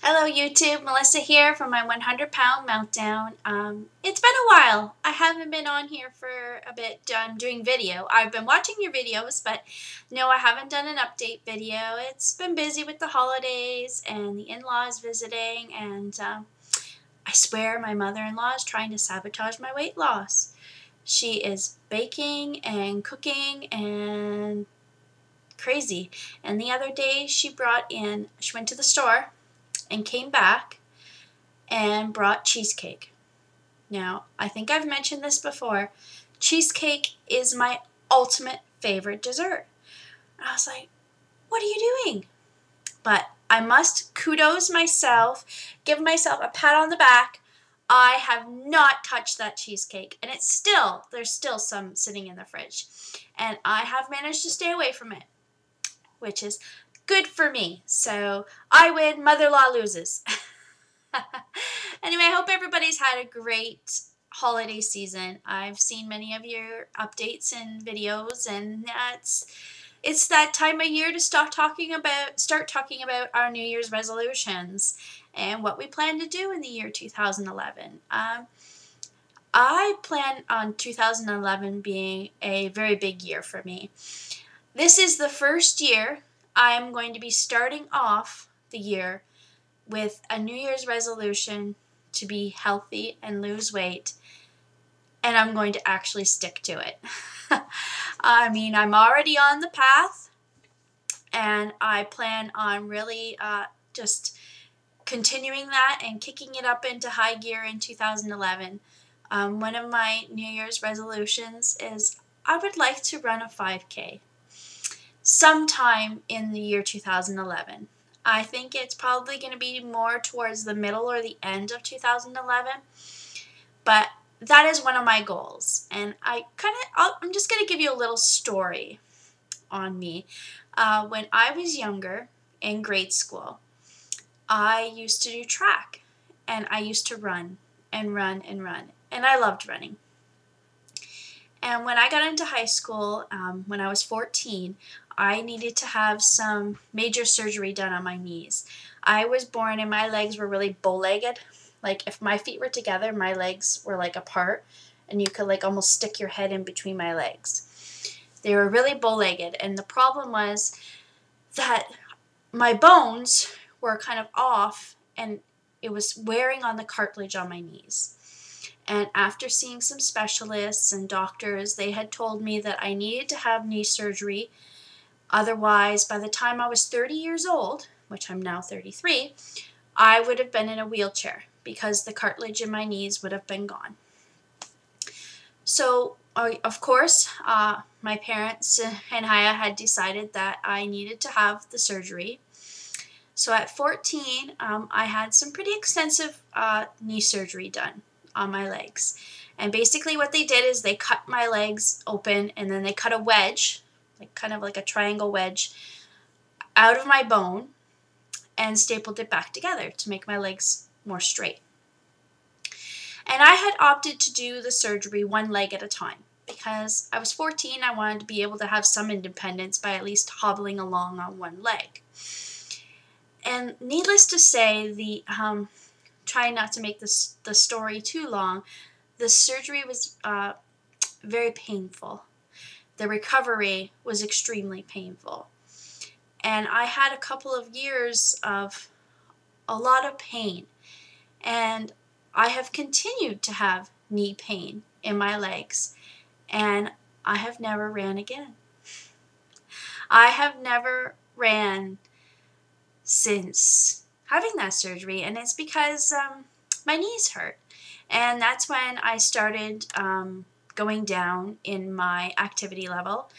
Hello YouTube, Melissa here from my 100-pound meltdown. It's been a while. I haven't been on here for a bit doing video. I've been watching your videos, but no, I haven't done an update video. It's been busy with the holidays and the in-laws visiting, and I swear my mother-in-law is trying to sabotage my weight loss. She is baking and cooking and crazy. And the other day she went to the store and came back and brought cheesecake. Now, I think I've mentioned this before. Cheesecake is my ultimate favorite dessert. And I was like, what are you doing? But I must kudos myself, give myself a pat on the back. I have not touched that cheesecake, and there's still some sitting in the fridge. And I have managed to stay away from it, which is good for me. So I win, mother-in-law loses. Anyway, I hope everybody's had a great holiday season. I've seen many of your updates and videos, and it's that time of year to start talking about our New Year's resolutions and what we plan to do in the year 2011. I plan on 2011 being a very big year for me. This is the first year I'm going to be starting off the year with a New Year's resolution to be healthy and lose weight, and I'm going to actually stick to it. I mean, I'm already on the path, and I plan on really just continuing that and kicking it up into high gear in 2011. One of my New Year's resolutions is I would like to run a 5K sometime in the year 2011. I think it's probably going to be more towards the middle or the end of 2011, but that is one of my goals. And I'm just going to give you a little story on me. When I was younger in grade school, I used to do track, and I used to run and run and run, and I loved running. And when I got into high school, when I was 14, I needed to have some major surgery done on my knees. I was born and my legs were really bow-legged. Like if my feet were together, my legs were like apart, and you could like almost stick your head in between my legs. They were really bow-legged, and the problem was that my bones were kind of off, and it was wearing on the cartilage on my knees. And after seeing some specialists and doctors, they had told me that I needed to have knee surgery. Otherwise, by the time I was 30 years old, which I'm now 33, I would have been in a wheelchair because the cartilage in my knees would have been gone. So, of course, my parents and I had decided that I needed to have the surgery. So at 14, I had some pretty extensive knee surgery done on my legs. And basically what they did is they cut my legs open, and then they cut a wedge, kind of like a triangle wedge, out of my bone and stapled it back together to make my legs more straight. And I had opted to do the surgery one leg at a time because I was 14. I wanted to be able to have some independence by at least hobbling along on one leg. And needless to say, trying not to make the story too long, the surgery was very painful. The recovery was extremely painful. And I had a couple of years of a lot of pain. And I have continued to have knee pain in my legs. And I have never ran again. I have never ran since having that surgery, and it's because my knees hurt. And that's when I started going down in my activity level,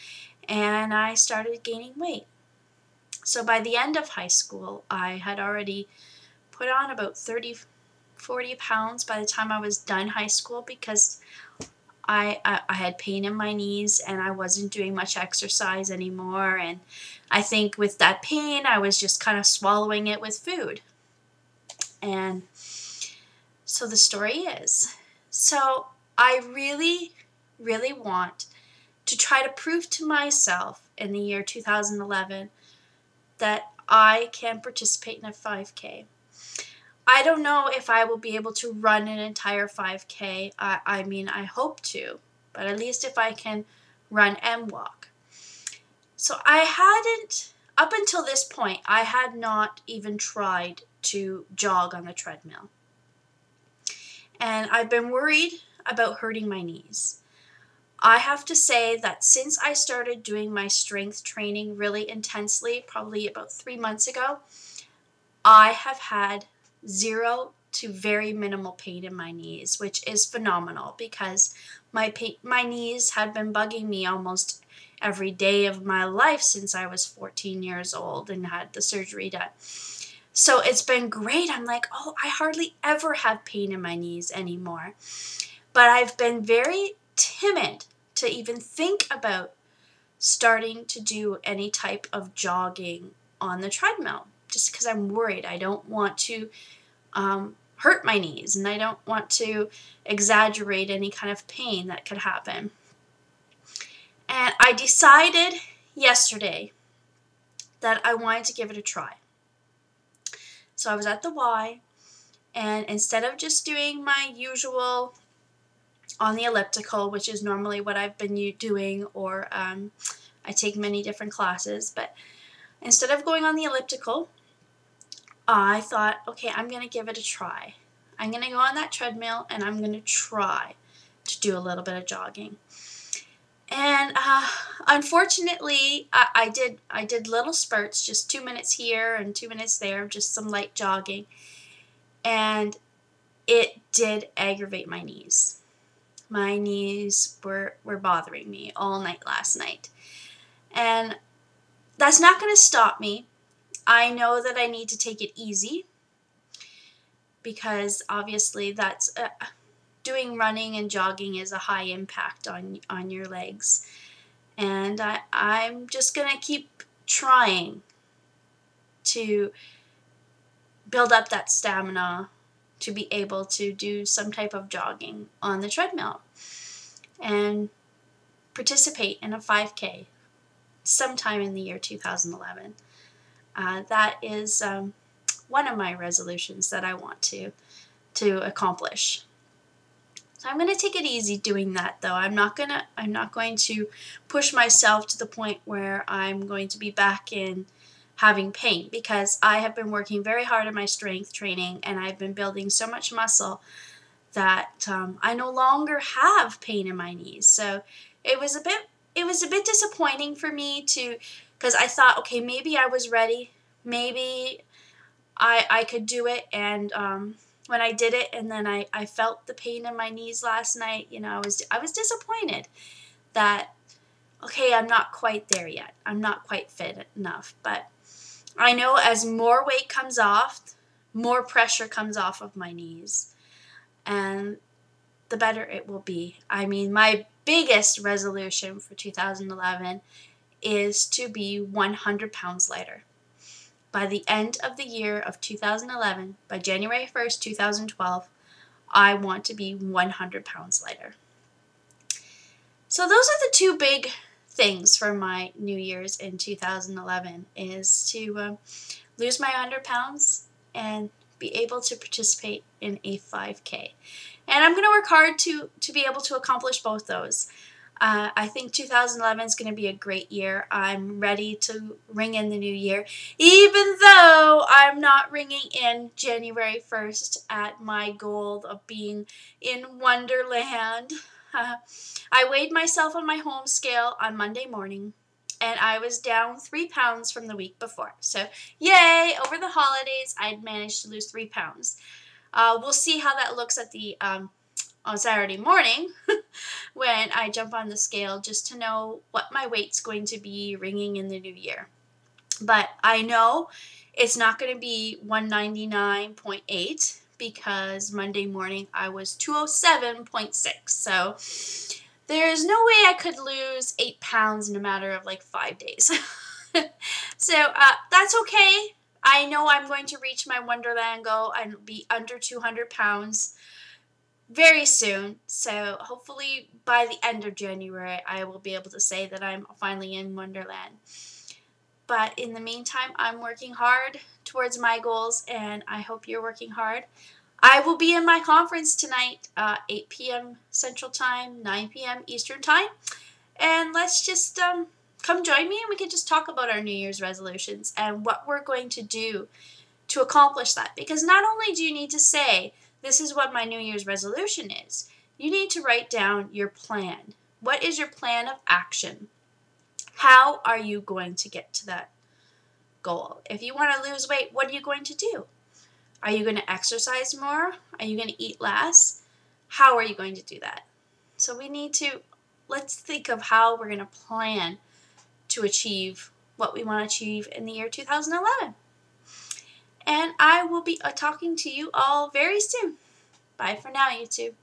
and I started gaining weight. So by the end of high school, I had already put on about 40 pounds by the time I was done high school, because I had pain in my knees and I wasn't doing much exercise anymore, and I think with that pain I was just kind of swallowing it with food. And so the story is, so I really want to try to prove to myself in the year 2011 that I can participate in a 5K. I don't know if I will be able to run an entire 5K. I mean, I hope to, but at least if I can run and walk. So I hadn't, up until this point, I had not even tried to jog on the treadmill. And I've been worried about hurting my knees. I have to say that since I started doing my strength training really intensely, probably about 3 months ago, I have had zero to very minimal pain in my knees, which is phenomenal because my knees had been bugging me almost every day of my life since I was 14 years old and had the surgery done. So it's been great. I'm like, oh, I hardly ever have pain in my knees anymore. But I've been very timid to even think about starting to do any type of jogging on the treadmill, just because I'm worried. I don't want to hurt my knees, and I don't want to exaggerate any kind of pain that could happen. And I decided yesterday that I wanted to give it a try. So I was at the Y, and instead of just doing my usual on the elliptical, which is normally what I've been doing, or I take many different classes, but instead of going on the elliptical, I thought, okay, I'm going to give it a try. I'm going to go on that treadmill and I'm going to try to do a little bit of jogging. And unfortunately, I did little spurts, just 2 minutes here and 2 minutes there, just some light jogging. And it did aggravate my knees. My knees were bothering me all night last night. And that's not going to stop me. I know that I need to take it easy because obviously that's doing running and jogging is a high impact on your legs. And I'm just going to keep trying to build up that stamina to be able to do some type of jogging on the treadmill and participate in a 5K sometime in the year 2011. That is one of my resolutions that I want to accomplish. So I'm going to take it easy doing that, though. I'm not going to push myself to the point where I'm going to be back in having pain, because I have been working very hard on my strength training and I've been building so much muscle that I no longer have pain in my knees. So it was a bit disappointing for me because I thought, okay, maybe I was ready, maybe I could do it, and when I did it and then I felt the pain in my knees last night, I was disappointed that, okay, I'm not quite there yet. I'm not quite fit enough. But I know as more weight comes off, more pressure comes off of my knees, and the better it will be. I mean, my biggest resolution for 2011 is to be 100 pounds lighter. By the end of the year of 2011, by January 1st, 2012, I want to be 100 pounds lighter. So those are the two big things for my New Year's in 2011, is to lose my 100 pounds and be able to participate in a 5K. And I'm going to work hard to be able to accomplish both those. I think 2011 is going to be a great year. I'm ready to ring in the new year, even though I'm not ringing in January 1st at my goal of being in Wonderland. I weighed myself on my home scale on Monday morning, and I was down 3 pounds from the week before. So, yay! Over the holidays, I'd managed to lose 3 pounds. We'll see how that looks at the on Saturday morning when I jump on the scale, just to know what my weight's going to be ringing in the new year. But I know it's not going to be 199.8 because Monday morning I was 207.6. So there's no way I could lose 8 pounds in a matter of like 5 days. So that's okay. I know I'm going to reach my Wonderland goal and be under 200 pounds very soon. So hopefully by the end of January, I will be able to say that I'm finally in Wonderland. But in the meantime, I'm working hard towards my goals, and I hope you're working hard. I will be in my conference tonight, 8 p.m. Central Time, 9 p.m. Eastern Time. And let's just come join me, and we can just talk about our New Year's resolutions and what we're going to do to accomplish that. Because not only do you need to say, this is what my New Year's resolution is, you need to write down your plan. What is your plan of action? How are you going to get to that goal? If you want to lose weight, what are you going to do? Are you going to exercise more? Are you going to eat less? How are you going to do that? So let's think of how we're going to plan to achieve what we want to achieve in the year 2011. And I will be talking to you all very soon. Bye for now, YouTube.